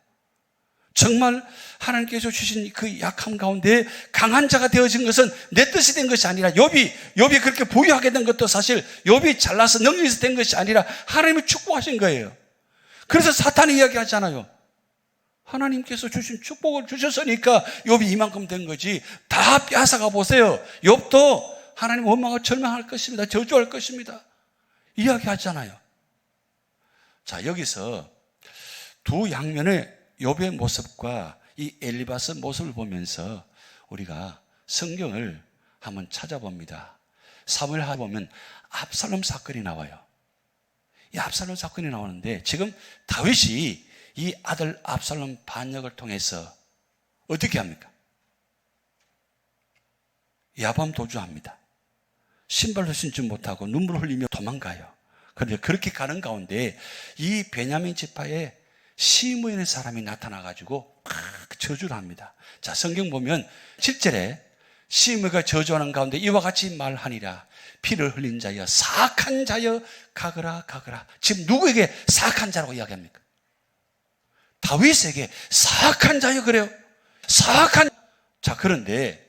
정말 하나님께서 주신 그 약함 가운데 강한 자가 되어진 것은 내 뜻이 된 것이 아니라, 욥이 그렇게 부유하게 된 것도 사실 욥이 잘나서 능력이 있어서 된 것이 아니라 하나님이 축복하신 거예요. 그래서 사탄이 이야기하잖아요. 하나님께서 주신 축복을 주셨으니까 욥이 이만큼 된 거지. 다 빼앗아가 보세요. 욥도 하나님 원망하고 절망할 것입니다. 저주할 것입니다. 이야기하잖아요. 자, 여기서 두 양면의 욥의 모습과 이 엘리바스 모습을 보면서 우리가 성경을 한번 찾아봅니다. 사무엘하 보면 압살롬 사건이 나와요. 이 압살롬 사건이 나오는데, 지금 다윗이 이 아들 압살롬 반역을 통해서 어떻게 합니까? 야밤 도주합니다. 신발도 신지 못하고 눈물을 흘리며 도망가요. 그런데 그렇게 가는 가운데 이 베냐민 지파에 시므이라는 사람이 나타나가지고 저주를 합니다. 자, 성경 보면 7절에 시므이가 저주하는 가운데 이와 같이 말하니라. 피를 흘린 자여, 사악한 자여, 가거라 가거라. 지금 누구에게 사악한 자라고 이야기합니까? 다윗에게 사악한 자여 그래요. 사악한. 자, 그런데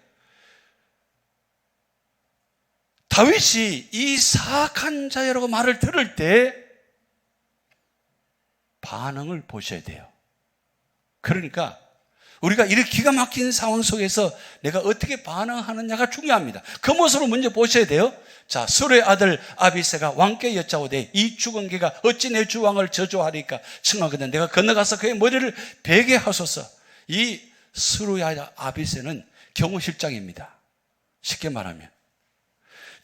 다윗이 이 사악한 자여라고 말을 들을 때 반응을 보셔야 돼요. 그러니까 우리가 이렇게 기가 막힌 상황 속에서 내가 어떻게 반응하느냐가 중요합니다. 그 모습을 먼저 보셔야 돼요. 자, 수르의 아들 아비새가 왕께 여짜오되 이 죽은 개가 어찌 내 주왕을 저주하리까 청하거든 내가 건너가서 그의 머리를 베게 하소서. 이 수르의 아들 아비새는 경호실장입니다. 쉽게 말하면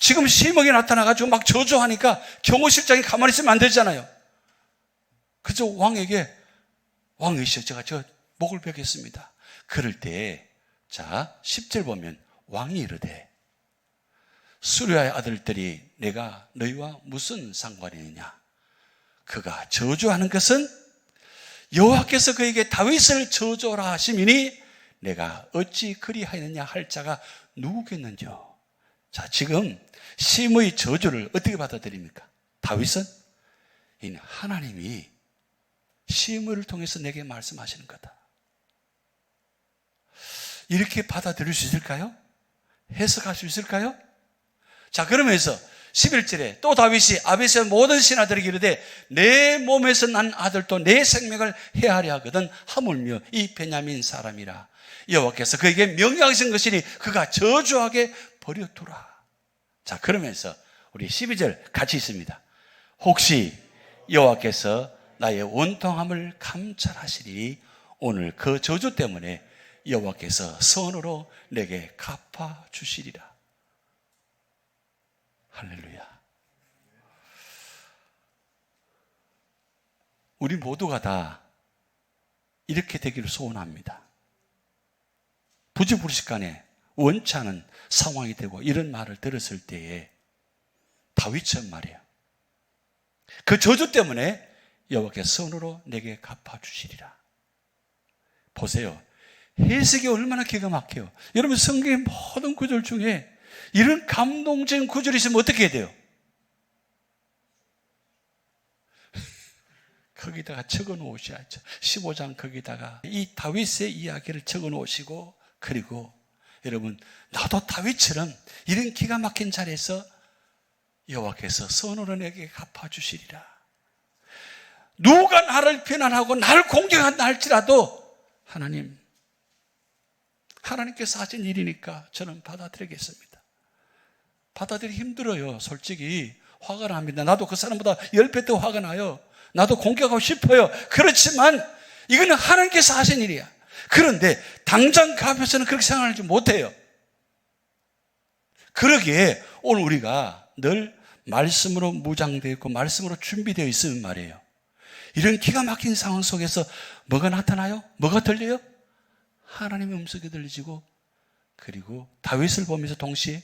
지금 시몬이 나타나가지고 막 저주하니까 경호실장이 가만히 있으면 안 되잖아요. 그저 왕에게 왕이시여 제가 저 목을 베겠습니다. 그럴 때 자 10절 보면 왕이 이르되 수르야의 아들들이 내가 너희와 무슨 상관이 있느냐. 그가 저주하는 것은 여호와께서 그에게 다윗을 저주하라 하심이니 내가 어찌 그리하였느냐 할 자가 누구겠는지요. 자, 지금 심의 저주를 어떻게 받아들입니까? 다윗은 하나님이 심의를 통해서 내게 말씀하시는 거다. 이렇게 받아들일 수 있을까요? 해석할 수 있을까요? 자, 그러면서 11절에 또 다윗이 아비새의 모든 신하들에게 이르되 내 몸에서 난 아들도 내 생명을 해하려 하거든 하물며 이 베냐민 사람이라 여호와께서 그에게 명령하신 것이니 그가 저주하게 버려두라. 자, 그러면서 우리 12절 같이 있습니다. 혹시 여호와께서 나의 원통함을 감찰하시리니 오늘 그 저주 때문에 여호와께서 선으로 내게 갚아주시리라. 할렐루야. 우리 모두가 다 이렇게 되기를 소원합니다. 부지불식간에 원치 않은 상황이 되고 이런 말을 들었을 때에 다윗처럼 말이에요. 그 저주 때문에 여호와께서 선으로 내게 갚아주시리라. 보세요. 해석이 얼마나 기가 막혀요. 여러분 성경의 모든 구절 중에 이런 감동적인 구절이 있으면 어떻게 해야 돼요? 거기다가 적어 놓으셔야죠. 15장 거기다가 이 다윗의 이야기를 적어 놓으시고 그리고 여러분 나도 다윗처럼 이런 기가 막힌 자리에서 여호와께서 선으로 내게 갚아주시리라. 누가 나를 비난하고 나를 공격한다 할지라도 하나님께서 하신 일이니까 저는 받아들이겠습니다. 받아들이기 힘들어요. 솔직히 화가 납니다. 나도 그 사람보다 10배 더 화가 나요. 나도 공격하고 싶어요. 그렇지만 이거는 하나님께서 하신 일이야. 그런데 당장 그 앞에서는 그렇게 생각하지 못해요. 그러기에 오늘 우리가 늘 말씀으로 무장되어 있고 말씀으로 준비되어 있으면 말이에요. 이런 기가 막힌 상황 속에서 뭐가 나타나요? 뭐가 들려요? 하나님의 음성이 들리고 그리고 다윗을 보면서 동시에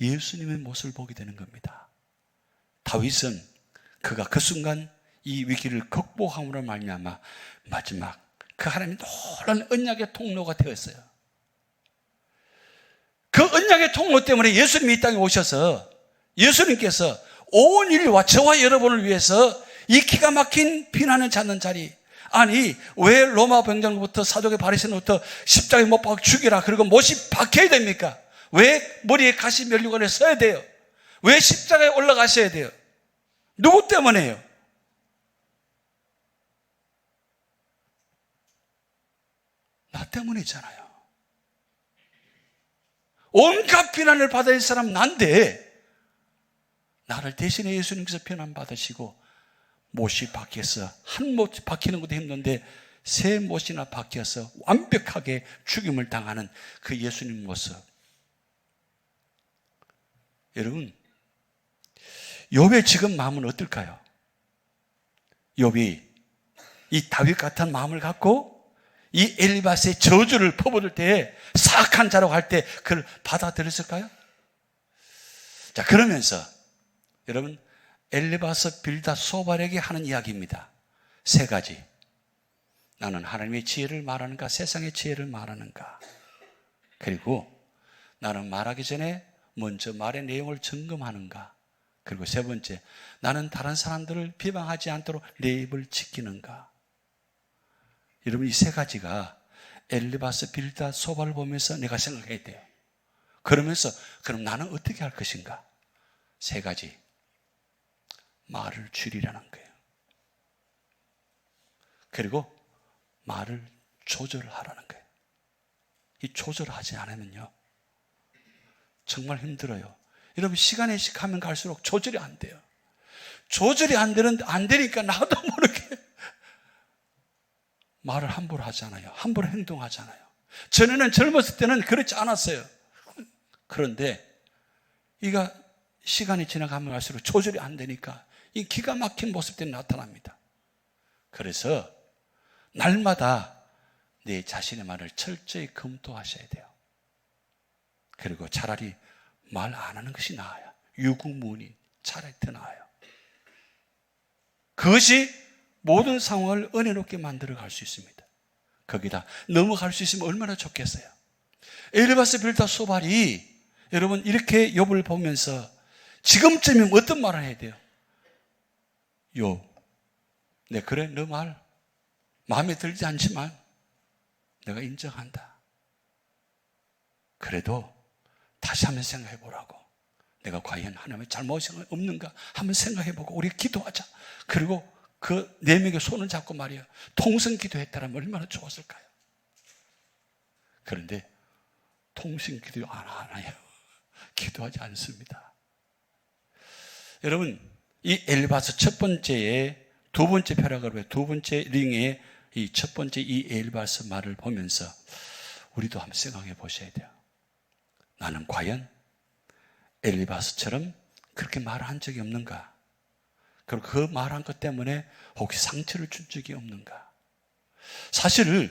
예수님의 모습을 보게 되는 겁니다. 다윗은 그가 그 순간 이 위기를 극복함으로 말미암아 마지막 그 하나님의 놀라운 언약의 통로가 되었어요. 그 언약의 통로 때문에 예수님이 이 땅에 오셔서 예수님께서 온 인류와 저와 여러분을 위해서 이 기가 막힌 비난을 찾는 자리, 아니 왜 로마 병장부터 사독의 바리새인부터 십자가에 못 박아 죽이라 그리고 못이 박혀야 됩니까? 왜 머리에 가시 면류관에 서야 돼요? 왜 십자가에 올라가셔야 돼요? 누구 때문에요? 나 때문이잖아요. 온갖 비난을 받아야 할 사람 난데 나를 대신해 예수님께서 비난받으시고 못이 박혀서 한 못 박히는 것도 힘든데 세 못이나 박혀서 완벽하게 죽임을 당하는 그 예수님 모습. 여러분 욥의 지금 마음은 어떨까요? 욥이 이 다윗 같은 마음을 갖고 이 엘리바스의 저주를 퍼붓을 때 사악한 자라고 할 때 그걸 받아들였을까요? 자, 그러면서 여러분 엘리바스 빌다 소발에게 하는 이야기입니다. 세 가지. 나는 하나님의 지혜를 말하는가 세상의 지혜를 말하는가. 그리고 나는 말하기 전에 먼저 말의 내용을 점검하는가. 그리고 세 번째, 나는 다른 사람들을 비방하지 않도록 내 입을 지키는가. 여러분 이 세 가지가 엘리바스 빌다 소발을 보면서 내가 생각해야 돼요. 그러면서 그럼 나는 어떻게 할 것인가. 세 가지. 말을 줄이라는 거예요. 그리고 말을 조절하라는 거예요. 이 조절하지 않으면요 정말 힘들어요. 여러분 시간에 가면 갈수록 조절이 안 돼요. 조절이 안 되니까 나도 모르게 말을 함부로 하잖아요. 함부로 행동하잖아요. 전에는 젊었을 때는 그렇지 않았어요. 그런데 이가 시간이 지나가면 갈수록 조절이 안 되니까 이 기가 막힌 모습들이 나타납니다. 그래서 날마다 내 자신의 말을 철저히 검토하셔야 돼요. 그리고 차라리 말 안 하는 것이 나아요. 유구무원이 차라리 더 나아요. 그것이 모든 상황을 은혜롭게 만들어 갈 수 있습니다. 거기다 넘어갈 수 있으면 얼마나 좋겠어요. 엘리바스 빌다 소발이 여러분 이렇게 욥을 보면서 지금쯤이면 어떤 말을 해야 돼요? 욥, 네 그래 너 말 마음에 들지 않지만 내가 인정한다. 그래도 다시 한번 생각해 보라고. 내가 과연 하나님의 잘못이 없는가 한번 생각해 보고 우리 기도하자. 그리고 그 네 명의 손을 잡고 말이야 통성 기도했다면 얼마나 좋았을까요? 그런데 통성 기도 안 하나요? 기도하지 않습니다. 여러분 이 엘리바스 첫 번째의 두 번째 패러그래프의 두 번째 링의 이 첫 번째 이 엘리바스 말을 보면서 우리도 한번 생각해 보셔야 돼요. 나는 과연 엘리바스처럼 그렇게 말한 적이 없는가? 그리고 그 말한 것 때문에 혹시 상처를 준 적이 없는가? 사실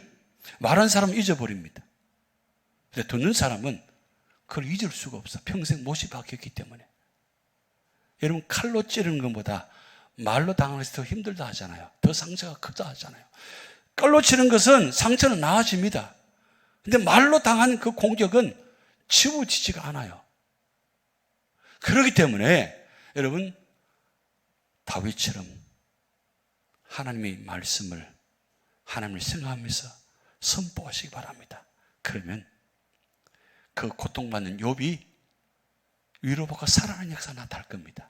말한 사람은 잊어버립니다. 근데 듣는 사람은 그걸 잊을 수가 없어. 평생 못이 박혔기 때문에. 여러분 칼로 찌르는 것보다 말로 당하는 것이 더 힘들다 하잖아요. 더 상처가 크다 하잖아요. 칼로 치는 것은 상처는 나아집니다. 근데 말로 당한 그 공격은 치우치지가 않아요. 그렇기 때문에 여러분 다윗처럼 하나님의 말씀을 하나님을 생각하면서 선포하시기 바랍니다. 그러면 그 고통받는 욥이 위로받고 살아나는 역사가 나타날 겁니다.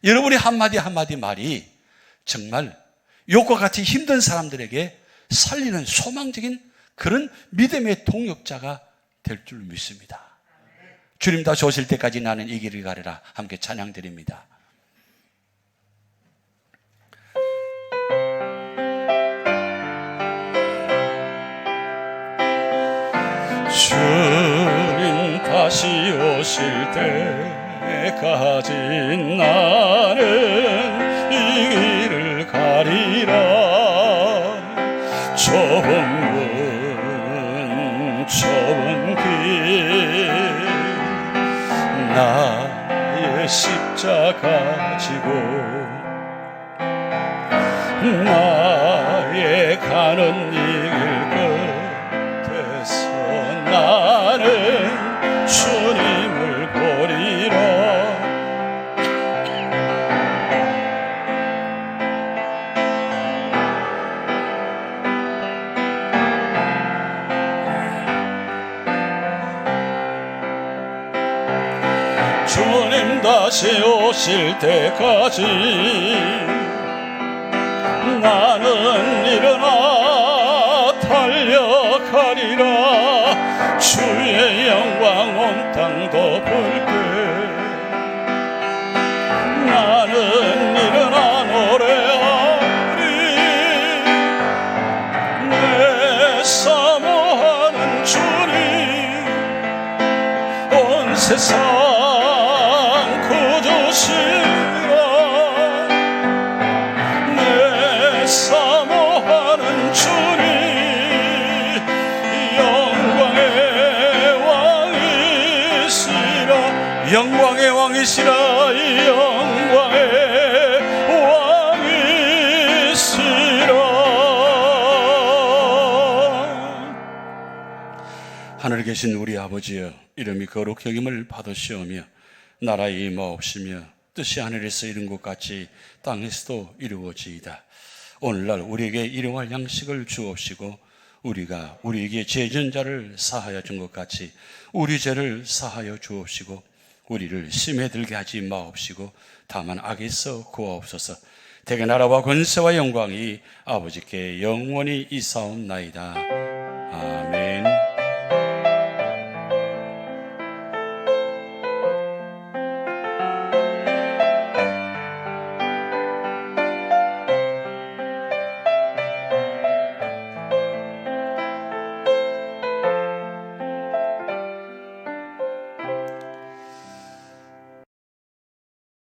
여러분의 한마디 한마디 말이 정말 욥과 같이 힘든 사람들에게 살리는 소망적인 그런 믿음의 동역자가 될 줄 믿습니다. 주님 다시 오실 때까지 나는 이 길을 가리라. 함께 찬양드립니다. 주님 다시 오실 때까지 나는 이 길을 가리라. 좁은 문 좁은 길 나의 십자가 지고 나의 가는 이 길 끝에서 나는 주님을 보리라. 주님 다시 오실 때까지 나는 일어나 달려가리라. 주의 영광 온 땅 덮을 때 나는 일어나 노래하리. 내 사모하는 주님 온 세상 구주시라. 내 사모하는 주님 영광의 왕이시라. 영광의 왕이시라. 영광의 왕이시라. 하늘에 계신 우리 아버지여, 이름이 거룩히 여김을 받으시오며 나라의 임하옵시며 뜻이 하늘에서 이룬 것 같이 땅에서도 이루어지이다. 오늘날 우리에게 일용할 양식을 주옵시고 우리가 우리에게 죄진 자를 사하여 준 것 같이 우리 죄를 사하여 주옵시고 우리를 심에 들게 하지 마옵시고 다만 악에서 구하옵소서. 대개 나라와 권세와 영광이 아버지께 영원히 있사옵나이다. 아멘.